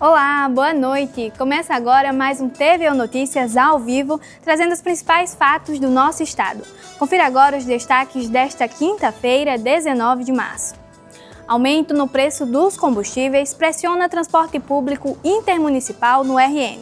Olá, boa noite! Começa agora mais um TVU Notícias ao vivo, trazendo os principais fatos do nosso estado. Confira agora os destaques desta quinta-feira, 19 de março. Aumento no preço dos combustíveis pressiona transporte público intermunicipal no RN.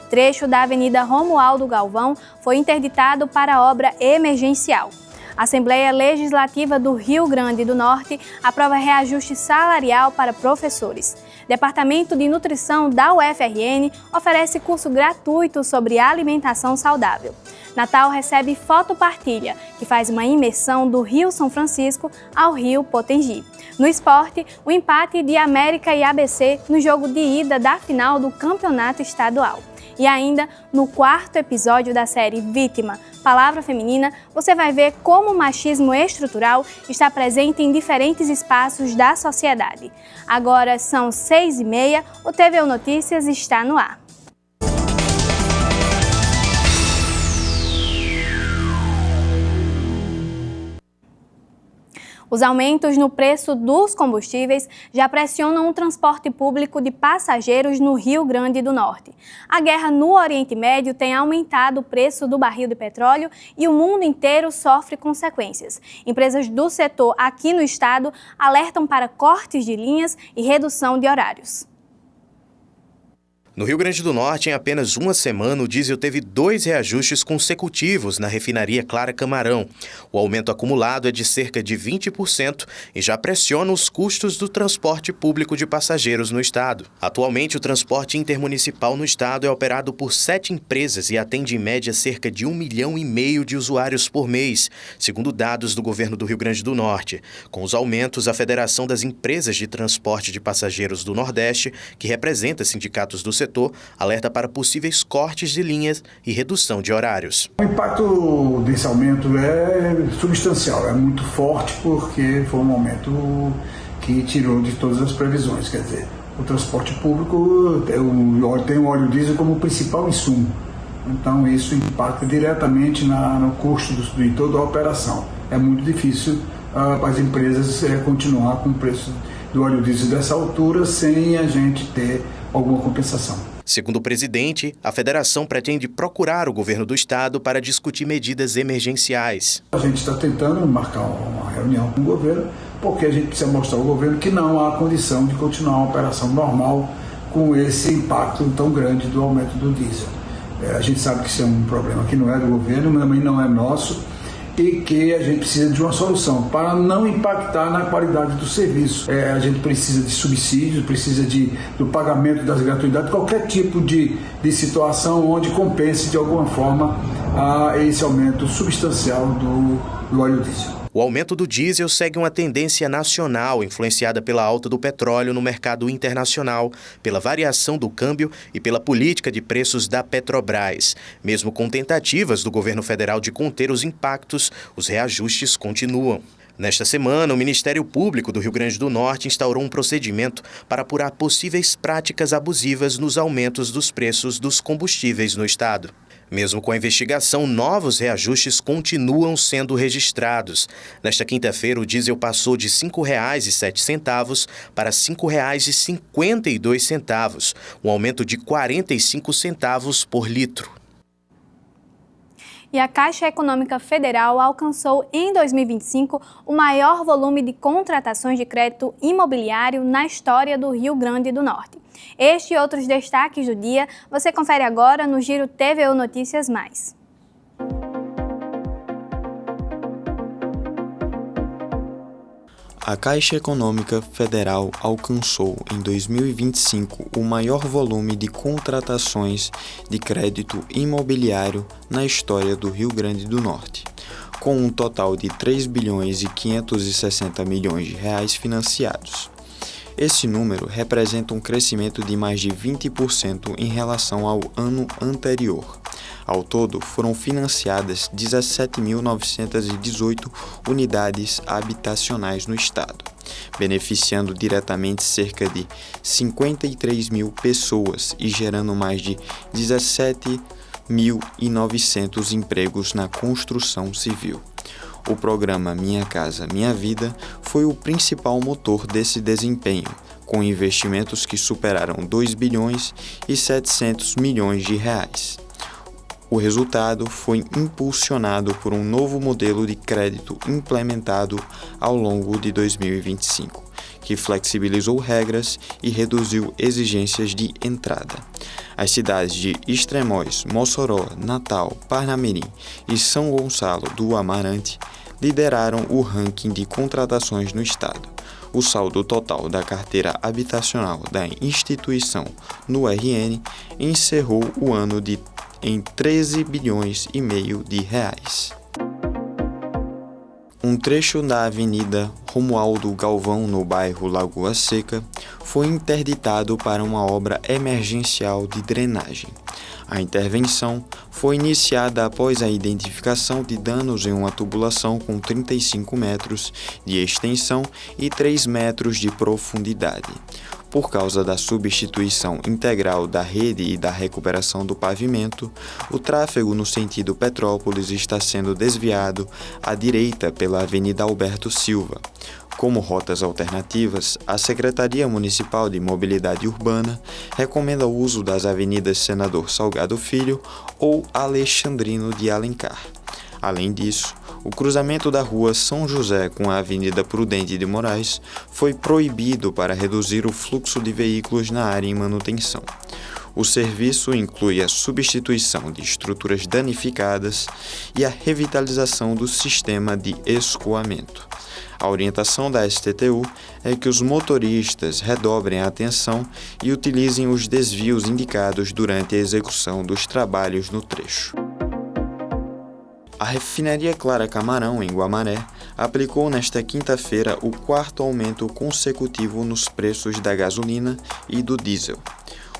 Trecho da Avenida Romualdo Galvão foi interditado para obra emergencial. A Assembleia Legislativa do Rio Grande do Norte aprova reajuste salarial para professores. Departamento de Nutrição da UFRN oferece curso gratuito sobre alimentação saudável. Natal recebe fotopartilha, que faz uma imersão do Rio São Francisco ao Rio Potengi. No esporte, o empate de América e ABC no jogo de ida da final do Campeonato Estadual. E ainda, no quarto episódio da série Vítima, Palavra Feminina, você vai ver como o machismo estrutural está presente em diferentes espaços da sociedade. Agora são 6h30, o TVU Notícias está no ar. Os aumentos no preço dos combustíveis já pressionam o transporte público de passageiros no Rio Grande do Norte. A guerra no Oriente Médio tem aumentado o preço do barril de petróleo e o mundo inteiro sofre consequências. Empresas do setor aqui no estado alertam para cortes de linhas e redução de horários. No Rio Grande do Norte, em apenas uma semana, o diesel teve 2 reajustes consecutivos na refinaria Clara Camarão. O aumento acumulado é de cerca de 20% e já pressiona os custos do transporte público de passageiros no estado. Atualmente, o transporte intermunicipal no estado é operado por 7 empresas e atende em média cerca de 1,5 milhão de usuários por mês, segundo dados do governo do Rio Grande do Norte. Com os aumentos, a Federação das Empresas de Transporte de Passageiros do Nordeste, que representa sindicatos do setor, alerta para possíveis cortes de linhas e redução de horários. O impacto desse aumento é substancial, é muito forte porque foi um aumento que tirou de todas as previsões. Quer dizer, o transporte público tem o óleo diesel como principal insumo, então isso impacta diretamente no custo de toda a operação. É muito difícil para as empresas continuar com o preço do óleo diesel dessa altura sem a gente ter alguma compensação. Segundo o presidente, a federação pretende procurar o governo do estado para discutir medidas emergenciais. A gente está tentando marcar uma reunião com o governo, porque a gente precisa mostrar ao governo que não há condição de continuar uma operação normal com esse impacto tão grande do aumento do diesel. A gente sabe que isso é um problema que não é do governo, mas também não é nosso, e que a gente precisa de uma solução para não impactar na qualidade do serviço. A gente precisa de subsídios, precisa do pagamento das gratuidades, qualquer tipo de situação onde compense de alguma forma esse aumento substancial do óleo diesel. O aumento do diesel segue uma tendência nacional, influenciada pela alta do petróleo no mercado internacional, pela variação do câmbio e pela política de preços da Petrobras. Mesmo com tentativas do governo federal de conter os impactos, os reajustes continuam. Nesta semana, o Ministério Público do Rio Grande do Norte instaurou um procedimento para apurar possíveis práticas abusivas nos aumentos dos preços dos combustíveis no estado. Mesmo com a investigação, novos reajustes continuam sendo registrados. Nesta quinta-feira, o diesel passou de R$ 5,07 para R$ 5,52, um aumento de 45 centavos por litro. E a Caixa Econômica Federal alcançou em 2025 o maior volume de contratações de crédito imobiliário na história do Rio Grande do Norte. Este e outros destaques do dia você confere agora no Giro TVU Notícias Mais. A Caixa Econômica Federal alcançou em 2025 o maior volume de contratações de crédito imobiliário na história do Rio Grande do Norte, com um total de 3 bilhões e 560 milhões de reais financiados. Esse número representa um crescimento de mais de 20% em relação ao ano anterior. Ao todo, foram financiadas 17.918 unidades habitacionais no estado, beneficiando diretamente cerca de 53 mil pessoas e gerando mais de 17.900 empregos na construção civil. O programa Minha Casa Minha Vida foi o principal motor desse desempenho, com investimentos que superaram 2 bilhões e 700 milhões de reais. O resultado foi impulsionado por um novo modelo de crédito implementado ao longo de 2025, que flexibilizou regras e reduziu exigências de entrada. As cidades de Extremóis, Mossoró, Natal, Parnamirim e São Gonçalo do Amarante lideraram o ranking de contratações no estado. O saldo total da carteira habitacional da instituição no RN encerrou o ano em 13 bilhões e meio de reais. Um trecho da Avenida Romualdo Galvão, no bairro Lagoa Seca, foi interditado para uma obra emergencial de drenagem. A intervenção foi iniciada após a identificação de danos em uma tubulação com 35 metros de extensão e 3 metros de profundidade. Por causa da substituição integral da rede e da recuperação do pavimento, o tráfego no sentido Petrópolis está sendo desviado à direita pela Avenida Alberto Silva. Como rotas alternativas, a Secretaria Municipal de Mobilidade Urbana recomenda o uso das avenidas Senador Salgado Filho ou Alexandrino de Alencar. Além disso, o cruzamento da rua São José com a Avenida Prudente de Moraes foi proibido para reduzir o fluxo de veículos na área em manutenção. O serviço inclui a substituição de estruturas danificadas e a revitalização do sistema de escoamento. A orientação da STTU é que os motoristas redobrem a atenção e utilizem os desvios indicados durante a execução dos trabalhos no trecho. A refinaria Clara Camarão, em Guamaré, aplicou nesta quinta-feira o 4º aumento consecutivo nos preços da gasolina e do diesel.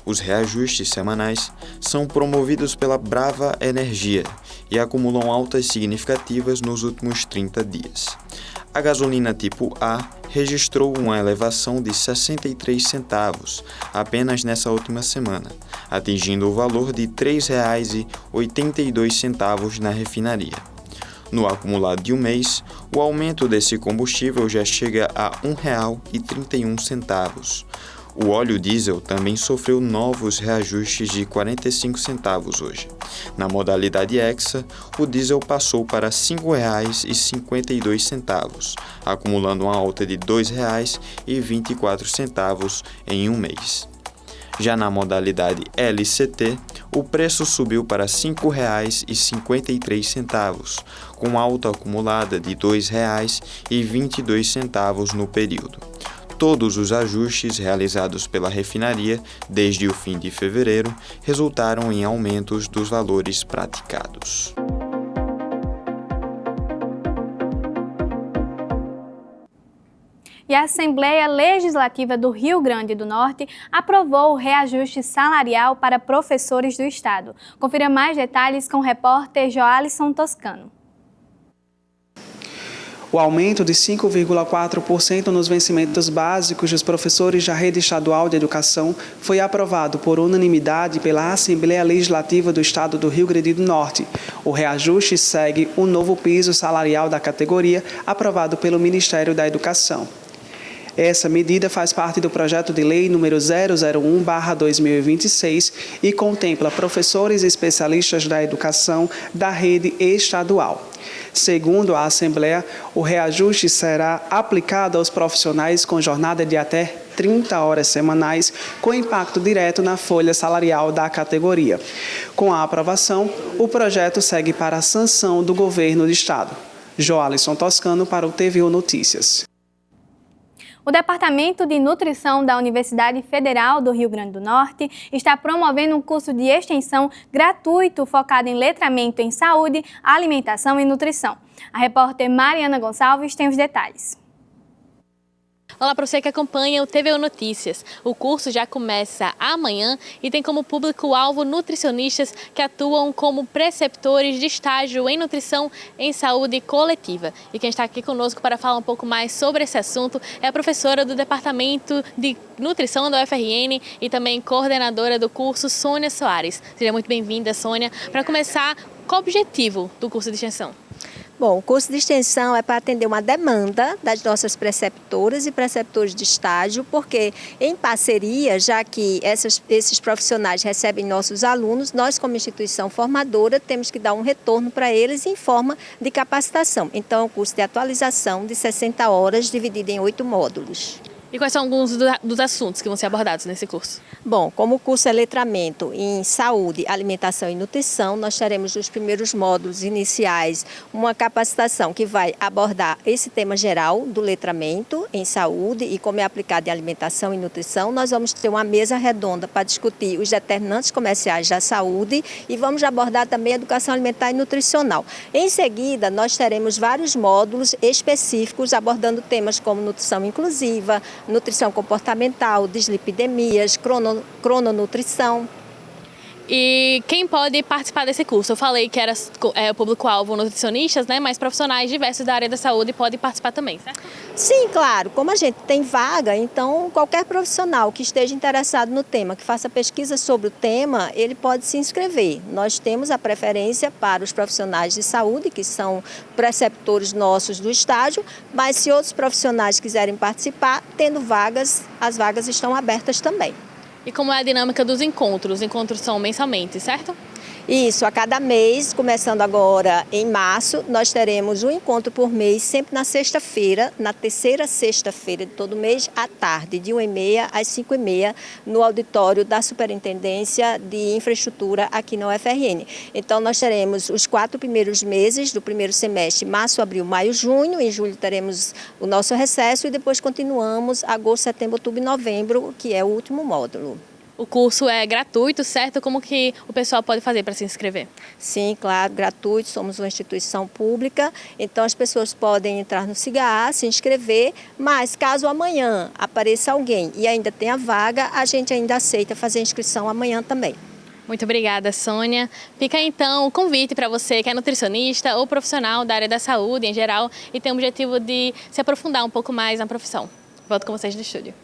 Os reajustes semanais são promovidos pela Brava Energia e acumulam altas significativas nos últimos 30 dias. A gasolina tipo A registrou uma elevação de 63 centavos apenas nessa última semana, atingindo o valor de R$ 3,82 na refinaria. No acumulado de um mês, o aumento desse combustível já chega a R$ 1,31. O óleo diesel também sofreu novos reajustes de 45 centavos hoje. Na modalidade hexa, o diesel passou para R$ 5,52, acumulando uma alta de R$ 2,24 em um mês. Já na modalidade LCT, o preço subiu para R$ 5,53, com alta acumulada de R$ 2,22 no período. Todos os ajustes realizados pela refinaria desde o fim de fevereiro resultaram em aumentos dos valores praticados. E a Assembleia Legislativa do Rio Grande do Norte aprovou o reajuste salarial para professores do Estado. Confira mais detalhes com o repórter Joalisson Toscano. O aumento de 5,4% nos vencimentos básicos dos professores da Rede Estadual de Educação foi aprovado por unanimidade pela Assembleia Legislativa do Estado do Rio Grande do Norte. O reajuste segue o novo piso salarial da categoria aprovado pelo Ministério da Educação. Essa medida faz parte do projeto de lei número 001/2026 e contempla professores e especialistas da educação da rede estadual. Segundo a Assembleia, o reajuste será aplicado aos profissionais com jornada de até 30 horas semanais, com impacto direto na folha salarial da categoria. Com a aprovação, o projeto segue para a sanção do Governo do Estado. Joalisson Toscano para o TVU Notícias. O Departamento de Nutrição da Universidade Federal do Rio Grande do Norte está promovendo um curso de extensão gratuito focado em letramento em saúde, alimentação e nutrição. A repórter Mariana Gonçalves tem os detalhes. Olá para você que acompanha o TVU Notícias. O curso já começa amanhã e tem como público-alvo nutricionistas que atuam como preceptores de estágio em nutrição em saúde coletiva. E quem está aqui conosco para falar um pouco mais sobre esse assunto é a professora do Departamento de Nutrição da UFRN e também coordenadora do curso, Sônia Soares. Seja muito bem-vinda, Sônia. Para começar, qual o objetivo do curso de extensão? Bom, o curso de extensão é para atender uma demanda das nossas preceptoras e preceptores de estágio, porque em parceria, já que esses profissionais recebem nossos alunos, nós como instituição formadora temos que dar um retorno para eles em forma de capacitação. Então, é um curso de atualização de 60 horas dividido em 8 módulos. E quais são alguns dos assuntos que vão ser abordados nesse curso? Bom, como o curso é letramento em saúde, alimentação e nutrição, nós teremos nos primeiros módulos iniciais uma capacitação que vai abordar esse tema geral do letramento em saúde e como é aplicado em alimentação e nutrição. Nós vamos ter uma mesa redonda para discutir os determinantes comerciais da saúde e vamos abordar também a educação alimentar e nutricional. Em seguida, nós teremos vários módulos específicos abordando temas como nutrição inclusiva, nutrição comportamental, dislipidemias, crononutrição. E quem pode participar desse curso? Eu falei que era o público-alvo nutricionistas, né? Mas profissionais diversos da área da saúde podem participar também, certo? Sim, claro. Como a gente tem vaga, então qualquer profissional que esteja interessado no tema, que faça pesquisa sobre o tema, ele pode se inscrever. Nós temos a preferência para os profissionais de saúde, que são preceptores nossos do estágio, mas se outros profissionais quiserem participar, tendo vagas, as vagas estão abertas também. E como é a dinâmica dos encontros? Os encontros são mensalmente, certo? Isso, a cada mês, começando agora em março, nós teremos um encontro por mês, sempre na sexta-feira, na terceira sexta-feira de todo mês, à tarde, de 1h30 às 5h30, no auditório da Superintendência de Infraestrutura aqui na UFRN. Então, nós teremos os 4 primeiros meses do primeiro semestre, março, abril, maio, junho. Em julho teremos o nosso recesso e depois continuamos agosto, setembro, outubro e novembro, que é o último módulo. O curso é gratuito, certo? Como que o pessoal pode fazer para se inscrever? Sim, claro, gratuito, somos uma instituição pública, então as pessoas podem entrar no SIGA, se inscrever, mas caso amanhã apareça alguém e ainda tenha vaga, a gente ainda aceita fazer a inscrição amanhã também. Muito obrigada, Sônia. Fica então o convite para você que é nutricionista ou profissional da área da saúde em geral e tem o objetivo de se aprofundar um pouco mais na profissão. Volto com vocês do estúdio.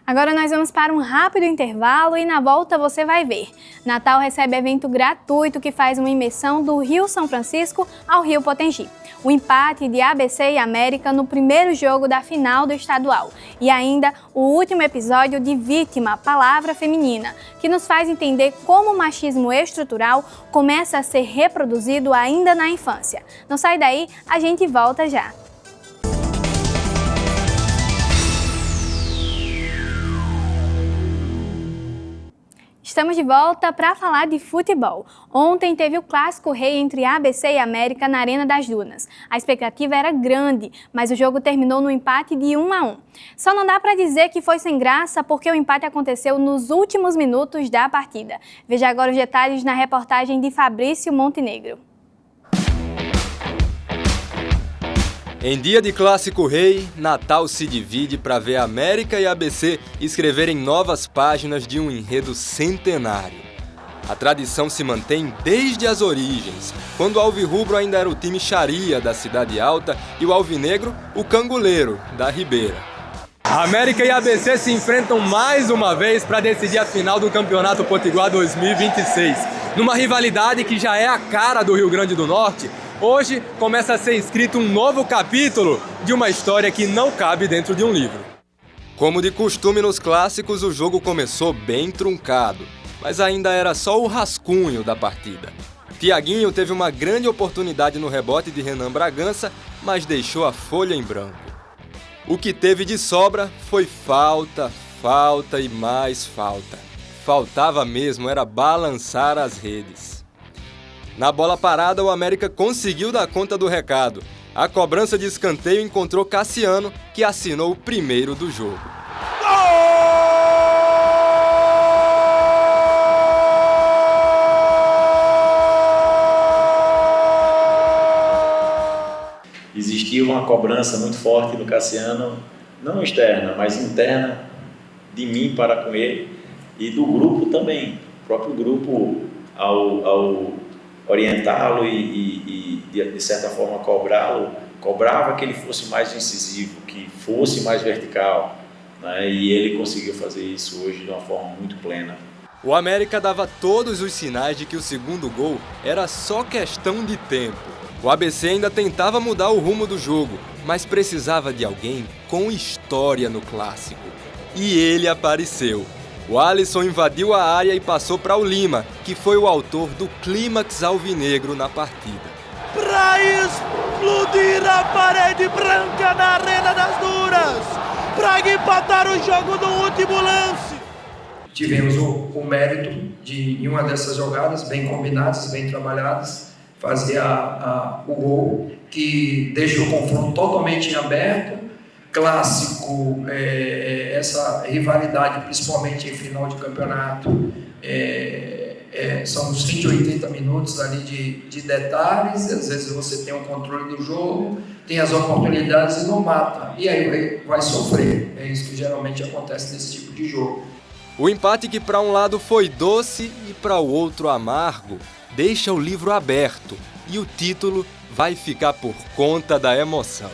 Agora nós vamos para um rápido intervalo e na volta você vai ver. Natal recebe evento gratuito que faz uma imersão do Rio São Francisco ao Rio Potengi. O empate de ABC e América no primeiro jogo da final do estadual. E ainda o último episódio de Vítima, Palavra Feminina, que nos faz entender como o machismo estrutural começa a ser reproduzido ainda na infância. Não sai daí, a gente volta já. Estamos de volta para falar de futebol. Ontem teve o clássico rei entre ABC e América na Arena das Dunas. A expectativa era grande, mas o jogo terminou no empate de 1-1. Só não dá para dizer que foi sem graça porque o empate aconteceu nos últimos minutos da partida. Veja agora os detalhes na reportagem de Fabrício Montenegro. Em dia de clássico rei, Natal se divide para ver América e ABC escreverem novas páginas de um enredo centenário. A tradição se mantém desde as origens, quando o alvirrubro ainda era o time Xaria da Cidade Alta e o alvinegro o Canguleiro da Ribeira. América e ABC se enfrentam mais uma vez para decidir a final do Campeonato Potiguar 2026. Numa rivalidade que já é a cara do Rio Grande do Norte, hoje começa a ser escrito um novo capítulo de uma história que não cabe dentro de um livro. Como de costume nos clássicos, o jogo começou bem truncado, mas ainda era só o rascunho da partida. Tiaguinho teve uma grande oportunidade no rebote de Renan Bragança, mas deixou a folha em branco. O que teve de sobra foi falta, falta e mais falta. Faltava mesmo era balançar as redes. Na bola parada, o América conseguiu dar conta do recado. A cobrança de escanteio encontrou Cassiano, que assinou o primeiro do jogo. Existia uma cobrança muito forte do Cassiano, não externa, mas interna, de mim para com ele e do grupo também. O próprio grupo, ao orientá-lo e de certa forma cobrava que ele fosse mais incisivo, que fosse mais vertical, né? E ele conseguiu fazer isso hoje de uma forma muito plena. O América dava todos os sinais de que o segundo gol era só questão de tempo. O ABC ainda tentava mudar o rumo do jogo, mas precisava de alguém com história no clássico. E ele apareceu. O Alisson invadiu a área e passou para o Lima, que foi o autor do clímax alvinegro na partida. Para explodir a parede branca na Arena das Duras, para empatar o jogo no último lance. Tivemos o mérito de, em uma dessas jogadas, bem combinadas, bem trabalhadas, fazer o gol, que deixa o confronto totalmente em aberto. Clássico, essa rivalidade, principalmente em final de campeonato, são uns 20, 80 minutos ali de detalhes. Às vezes você tem o controle do jogo, tem as oportunidades e não mata, e aí vai sofrer. É isso que geralmente acontece nesse tipo de jogo. O empate, que para um lado foi doce e para o outro amargo, deixa o livro aberto e o título vai ficar por conta da emoção.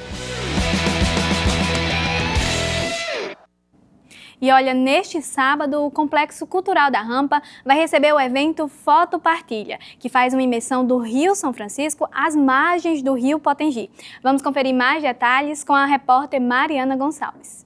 E olha, neste sábado, o Complexo Cultural da Rampa vai receber o evento Foto Partilha, que faz uma imersão do Rio São Francisco às margens do Rio Potengi. Vamos conferir mais detalhes com a repórter Mariana Gonçalves.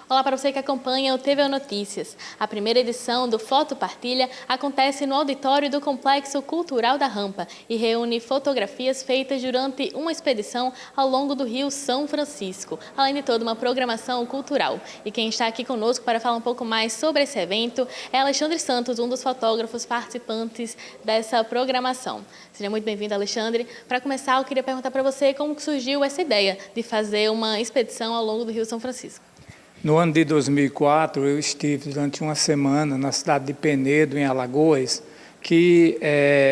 Olá para você que acompanha o TVO Notícias. A primeira edição do Foto Partilha acontece no auditório do Complexo Cultural da Rampa e reúne fotografias feitas durante uma expedição ao longo do Rio São Francisco, além de toda uma programação cultural. E quem está aqui conosco para falar um pouco mais sobre esse evento é Alexandre Santos, um dos fotógrafos participantes dessa programação. Seja muito bem-vindo, Alexandre. Para começar, eu queria perguntar para você como surgiu essa ideia de fazer uma expedição ao longo do Rio São Francisco. No ano de 2004, eu estive durante uma semana na cidade de Penedo, em Alagoas, que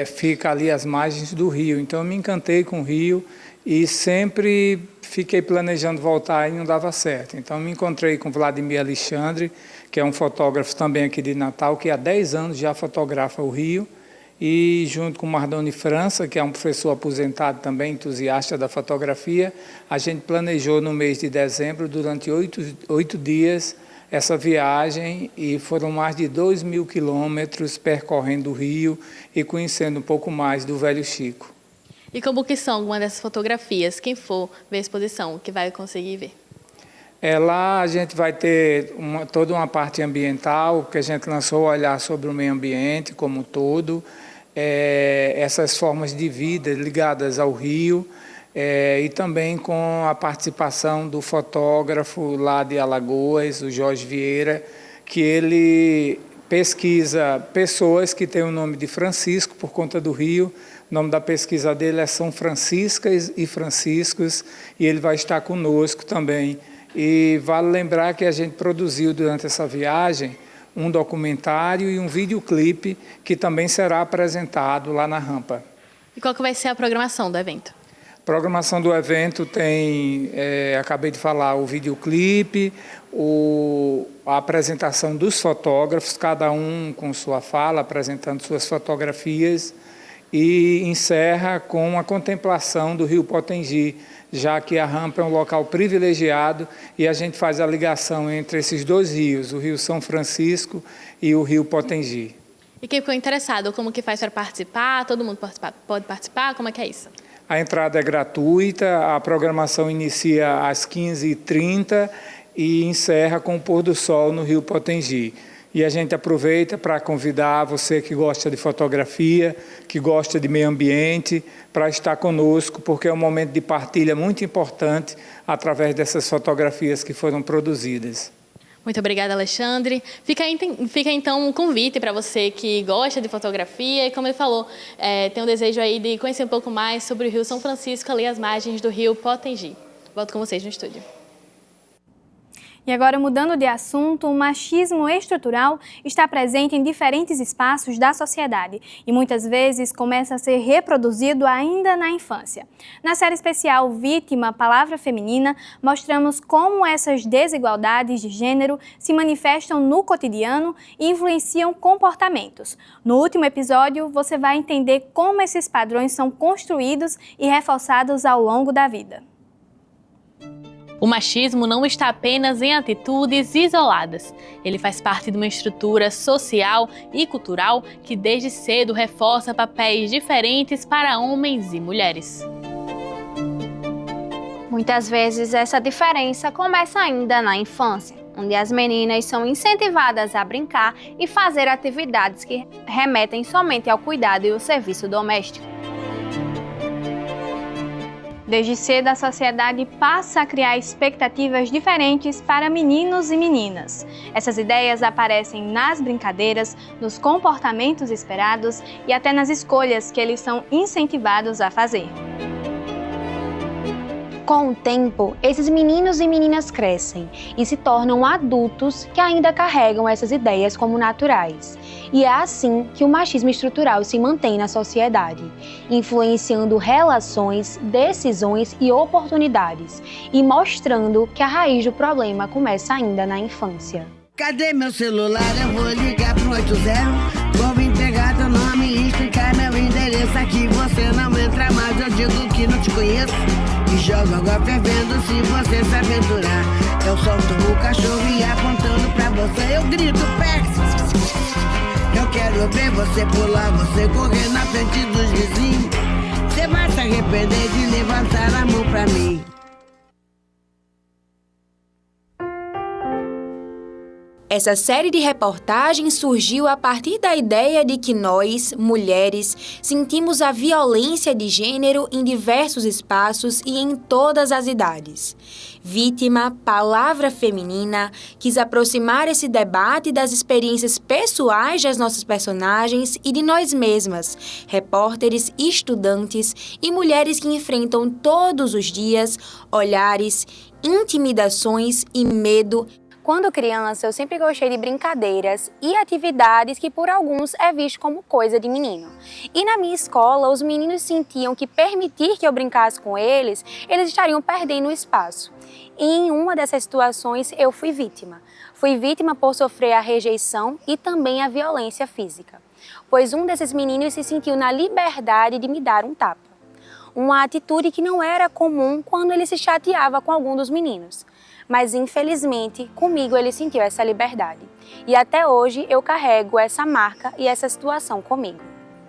fica ali às margens do rio. Então, eu me encantei com o rio e sempre fiquei planejando voltar e não dava certo. Então, me encontrei com Vladimir Alexandre, que é um fotógrafo também aqui de Natal, que há 10 anos já fotografa o rio, e junto com Mardoni França, que é um professor aposentado também, entusiasta da fotografia, a gente planejou no mês de dezembro, durante 8 dias, essa viagem, e foram mais de 2.000 quilômetros percorrendo o rio e conhecendo um pouco mais do Velho Chico. E como que são algumas dessas fotografias? Quem for ver a exposição, que vai conseguir ver? Lá a gente vai ter toda uma parte ambiental, que a gente lançou o olhar sobre o meio ambiente como um todo, essas formas de vida ligadas ao rio, e também com a participação do fotógrafo lá de Alagoas, o Jorge Vieira, que ele pesquisa pessoas que têm o nome de Francisco por conta do rio. O nome da pesquisa dele é São Franciscas e Franciscos, e ele vai estar conosco também. E vale lembrar que a gente produziu durante essa viagem um documentário e um videoclipe que também será apresentado lá na Rampa. E qual que vai ser a programação do evento? A programação do evento tem, acabei de falar, o videoclipe, a apresentação dos fotógrafos, cada um com sua fala, apresentando suas fotografias, e encerra com a contemplação do Rio Potengi, já que a Rampa é um local privilegiado e a gente faz a ligação entre esses dois rios, o Rio São Francisco e o Rio Potengi. E quem ficou interessado, como que faz para participar? Todo mundo pode participar? Como é que é isso? A entrada é gratuita, a programação inicia às 15h30 e encerra com o pôr do sol no Rio Potengi. E a gente aproveita para convidar você que gosta de fotografia, que gosta de meio ambiente, para estar conosco, porque é um momento de partilha muito importante através dessas fotografias que foram produzidas. Muito obrigada, Alexandre. Fica então um convite para você que gosta de fotografia e, como ele falou, tem um desejo aí de conhecer um pouco mais sobre o Rio São Francisco, ali às margens do Rio Potengi. Volto com vocês no estúdio. E agora, mudando de assunto, o machismo estrutural está presente em diferentes espaços da sociedade e muitas vezes começa a ser reproduzido ainda na infância. Na série especial Vítima, Palavra Feminina, mostramos como essas desigualdades de gênero se manifestam no cotidiano e influenciam comportamentos. No último episódio, você vai entender como esses padrões são construídos e reforçados ao longo da vida. O machismo não está apenas em atitudes isoladas. Ele faz parte de uma estrutura social e cultural que desde cedo reforça papéis diferentes para homens e mulheres. Muitas vezes essa diferença começa ainda na infância, onde as meninas são incentivadas a brincar e fazer atividades que remetem somente ao cuidado e ao serviço doméstico. Desde cedo, a sociedade passa a criar expectativas diferentes para meninos e meninas. Essas ideias aparecem nas brincadeiras, nos comportamentos esperados e até nas escolhas que eles são incentivados a fazer. Com o tempo, esses meninos e meninas crescem e se tornam adultos que ainda carregam essas ideias como naturais. E é assim que o machismo estrutural se mantém na sociedade, influenciando relações, decisões e oportunidades, e mostrando que a raiz do problema começa ainda na infância. Cadê meu celular? Eu vou ligar pro 80. Vou me pegar teu nome e explicar meu endereço. Aqui você não entra mais, eu digo que não te conheço. E jogo água fervendo se você se aventurar. Eu solto o cachorro e apontando pra você eu grito Pex. Eu quero ver você pular, você correr na frente dos vizinhos. Você vai se arrepender de levantar a mão pra mim. Essa série de reportagens surgiu a partir da ideia de que nós, mulheres, sentimos a violência de gênero em diversos espaços e em todas as idades. Vítima, palavra feminina, quis aproximar esse debate das experiências pessoais das nossas personagens e de nós mesmas, repórteres, estudantes e mulheres que enfrentam todos os dias olhares, intimidações e medo. Quando criança, eu sempre gostei de brincadeiras e atividades que por alguns é visto como coisa de menino. E na minha escola, os meninos sentiam que permitir que eu brincasse com eles, eles estariam perdendo o espaço. E em uma dessas situações, eu fui vítima. Fui vítima por sofrer a rejeição e também a violência física. Pois um desses meninos se sentiu na liberdade de me dar um tapa. Uma atitude que não era comum quando ele se chateava com algum dos meninos. Mas, infelizmente, comigo ele sentiu essa liberdade. E até hoje eu carrego essa marca e essa situação comigo.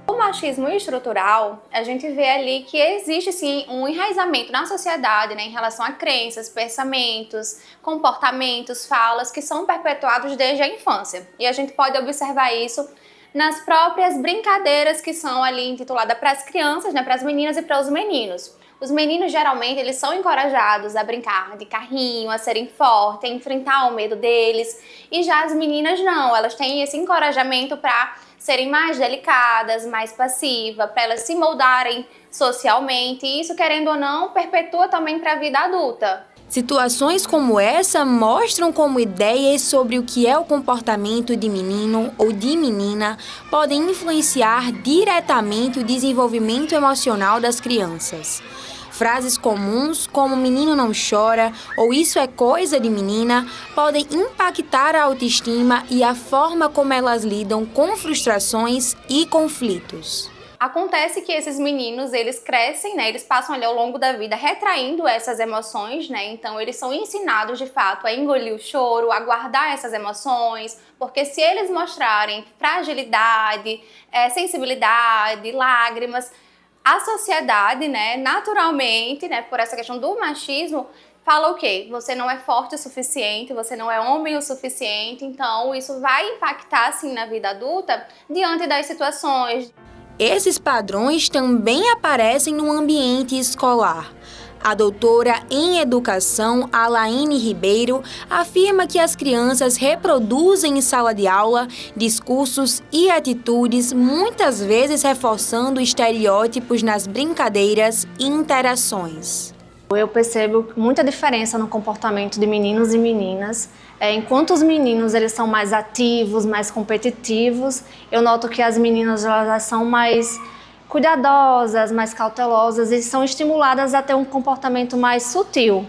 O machismo estrutural, a gente vê ali que existe sim um enraizamento na sociedade, né, em relação a crenças, pensamentos, comportamentos, falas que são perpetuados desde a infância. E a gente pode observar isso nas próprias brincadeiras que são ali intituladas para as crianças, né, para as meninas e para os meninos. Os meninos, geralmente, eles são encorajados a brincar de carrinho, a serem fortes, a enfrentar o medo deles. E já as meninas não, elas têm esse encorajamento para serem mais delicadas, mais passivas, para elas se moldarem socialmente. E isso, querendo ou não, perpetua também para a vida adulta. Situações como essa mostram como ideias sobre o que é o comportamento de menino ou de menina podem influenciar diretamente o desenvolvimento emocional das crianças. Frases comuns como menino não chora ou isso é coisa de menina podem impactar a autoestima e a forma como elas lidam com frustrações e conflitos. Acontece que esses meninos, eles crescem, né? Eles passam ali ao longo da vida retraindo essas emoções, né? Então eles são ensinados de fato a engolir o choro, a guardar essas emoções, porque se eles mostrarem fragilidade, sensibilidade, lágrimas, a sociedade, né, naturalmente, né, por essa questão do machismo, fala o quê? Você não é forte o suficiente, você não é homem o suficiente, então isso vai impactar, sim, na vida adulta, diante das situações. Esses padrões também aparecem no ambiente escolar. A doutora em educação, Alaine Ribeiro, afirma que as crianças reproduzem em sala de aula discursos e atitudes, muitas vezes reforçando estereótipos nas brincadeiras e interações. Eu percebo muita diferença no comportamento de meninos e meninas. Enquanto os meninos eles são mais ativos, mais competitivos, eu noto que as meninas elas são mais cuidadosas, mais cautelosas e são estimuladas a ter um comportamento mais sutil,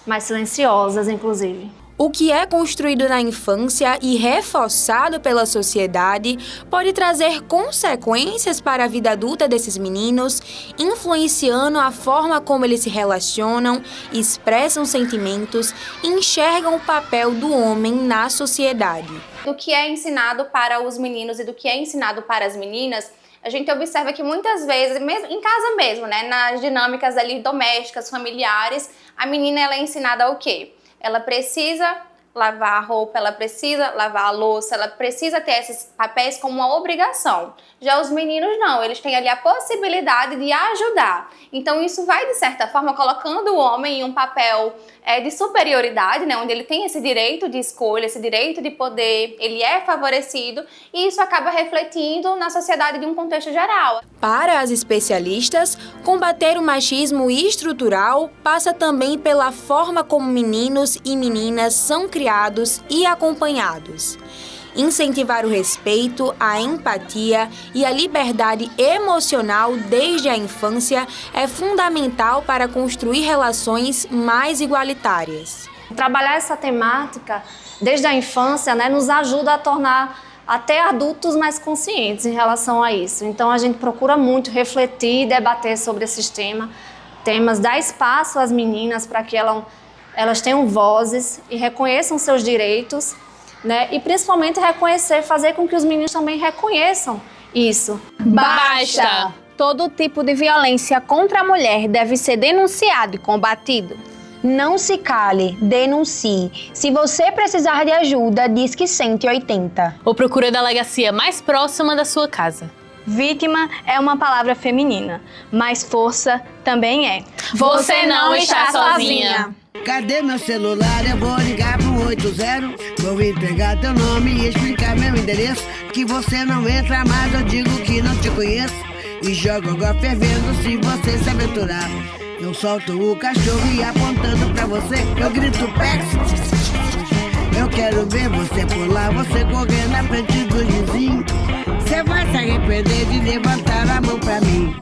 mais silenciosas, inclusive. O que é construído na infância e reforçado pela sociedade pode trazer consequências para a vida adulta desses meninos, influenciando a forma como eles se relacionam, expressam sentimentos e enxergam o papel do homem na sociedade. Do que é ensinado para os meninos e do que é ensinado para as meninas, a gente observa que muitas vezes, mesmo em casa mesmo, né, nas dinâmicas ali domésticas, familiares, a menina ela é ensinada ao quê? Ela precisa lavar a roupa, ela precisa lavar a louça, ela precisa ter esses papéis como uma obrigação. Já os meninos não, eles têm ali a possibilidade de ajudar. Então isso vai, de certa forma, colocando o homem em um papel de superioridade, né, onde ele tem esse direito de escolha, esse direito de poder, ele é favorecido e isso acaba refletindo na sociedade de um contexto geral. Para as especialistas, combater o machismo estrutural passa também pela forma como meninos e meninas são criados e acompanhados. Incentivar o respeito, a empatia e a liberdade emocional desde a infância é fundamental para construir relações mais igualitárias. Trabalhar essa temática desde a infância, né, nos ajuda a tornar até adultos mais conscientes em relação a isso. Então a gente procura muito refletir e debater sobre esses temas, dar espaço às meninas para que elas tenham vozes e reconheçam seus direitos, né? E principalmente fazer com que os meninos também reconheçam isso. Basta! Todo tipo de violência contra a mulher deve ser denunciado e combatido. Não se cale, denuncie. Se você precisar de ajuda, Disque 180. Ou procure a delegacia mais próxima da sua casa. Vítima é uma palavra feminina, mas força também é. Você não está sozinha. Cadê meu celular? Eu vou ligar pro 80. Vou entregar teu nome e explicar meu endereço. Que você não entra mais, eu digo que não te conheço. E jogo água fervendo se você se aventurar. Eu solto o cachorro e apontando pra você, eu grito Pex. Eu quero ver você pular, você correr na frente do vizinho. Você vai se arrepender de levantar a mão pra mim.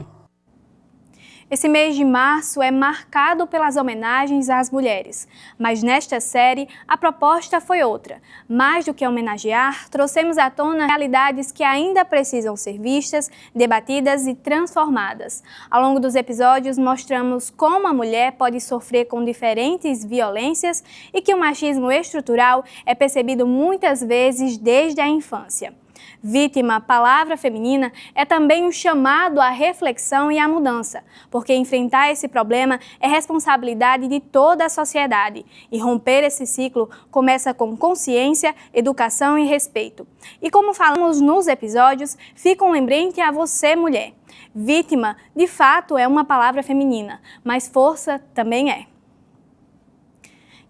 Esse mês de março é marcado pelas homenagens às mulheres, mas nesta série a proposta foi outra. Mais do que homenagear, trouxemos à tona realidades que ainda precisam ser vistas, debatidas e transformadas. Ao longo dos episódios mostramos como a mulher pode sofrer com diferentes violências e que o machismo estrutural é percebido muitas vezes desde a infância. Vítima, palavra feminina, é também um chamado à reflexão e à mudança, porque enfrentar esse problema é responsabilidade de toda a sociedade e romper esse ciclo começa com consciência, educação e respeito. E como falamos nos episódios, fica um lembrete a você, mulher. Vítima, de fato, é uma palavra feminina, mas força também é.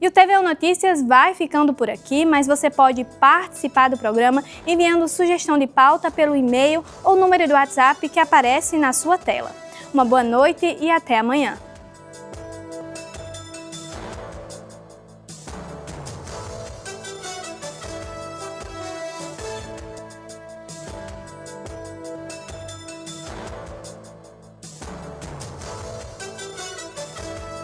E o TVU Notícias vai ficando por aqui, mas você pode participar do programa enviando sugestão de pauta pelo e-mail ou número do WhatsApp que aparece na sua tela. Uma boa noite e até amanhã.